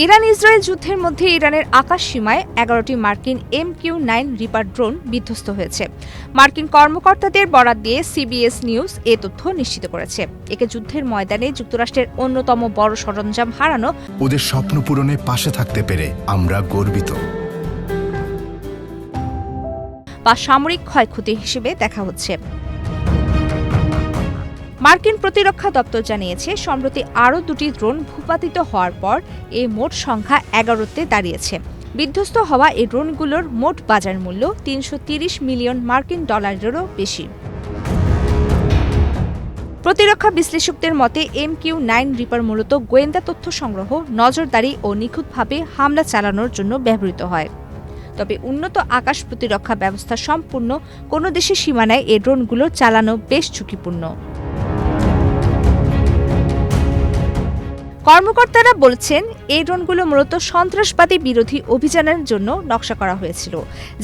Iran Israel যুদ্ধের মধ্যে ইরানের আকাশ সীমায় ১১টি মার্কিন MQ-9 রিপার ড্রোন বিধ্বস্ত হয়েছে। মার্কিন কর্মকর্তাদের বরাত দিয়ে CBS নিউজ এ তথ্য নিশ্চিত করেছে। একে যুদ্ধের ময়দানে যুক্তরাষ্ট্রের অন্যতম বড় সরঞ্জাম হারানো, ওদের স্বপ্ন পূরণে পাশে থাকতে পেরে আমরা গর্বিত, বা সামরিক ক্ষয়ক্ষতি হিসেবে দেখা হচ্ছে। মার্কিন প্রতিরক্ষা দপ্তর জানিয়েছে, সম্প্রতি আরও দুটি ড্রোন ভূপাতিত হওয়ার পর এই মোট সংখ্যা ১১তে দাঁড়িয়েছে। বিধ্বস্ত হওয়া এই ড্রোনগুলোর মোট বাজার মূল্য ৩৩০ মিলিয়ন মার্কিন ডলারেরও বেশি। প্রতিরক্ষা বিশ্লেষকদের মতে MQ-9 রিপার মূলত গোয়েন্দা তথ্য সংগ্রহ, নজরদারি ও নিখুঁতভাবে হামলা চালানোর জন্য ব্যবহৃত হয়। তবে উন্নত আকাশ প্রতিরক্ষা ব্যবস্থা সম্পূর্ণ কোনো দেশের সীমানায় এই ড্রোনগুলো চালানো বেশ ঝুঁকিপূর্ণ। কর্মকর্তারা বলছেন, এই ড্রোনগুলো মূলত সন্ত্রাসবাদী বিরোধী অভিযানের জন্য নকশা করা হয়েছিল,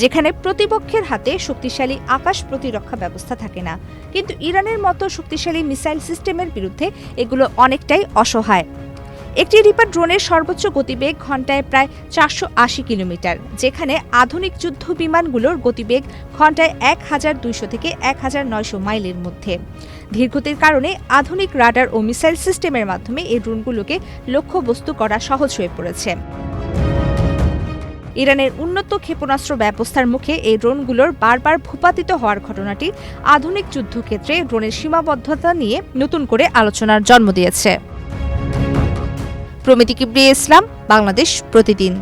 যেখানে প্রতিপক্ষের হাতে শক্তিশালী আকাশ প্রতিরক্ষা ব্যবস্থা থাকে না। কিন্তু ইরানের মতো শক্তিশালী মিসাইল সিস্টেমের বিরুদ্ধে এগুলো অনেকটাই অসহায়। একটি রিপার ড্রোনের সর্বোচ্চ গতিবেগ ঘণ্টায় প্রায় ৪৮০ কিলোমিটার, যেখানে আধুনিক যুদ্ধ বিমানগুলোর গতিবেগ ঘণ্টায় ১২০০ থেকে ১৯০০ মাইলের মধ্যে। ধীরগতির কারণে আধুনিক রাডার ও মিসাইল সিস্টেমের মাধ্যমে এই ড্রোনগুলোকে লক্ষ্যবস্তু করা সহজ হয়ে পড়েছে। ইরানের উন্নত ক্ষেপণাস্ত্র ব্যবস্থার মুখে এই ড্রোনগুলোর বারবার ভূপাতিত হওয়ার ঘটনাটি আধুনিক যুদ্ধক্ষেত্রে ড্রোনের সীমাবদ্ধতা নিয়ে নতুন করে আলোচনার জন্ম দিয়েছে। প্রমিতি কিবরিয়া ইসলাম, বাংলাদেশ প্রতিদিন।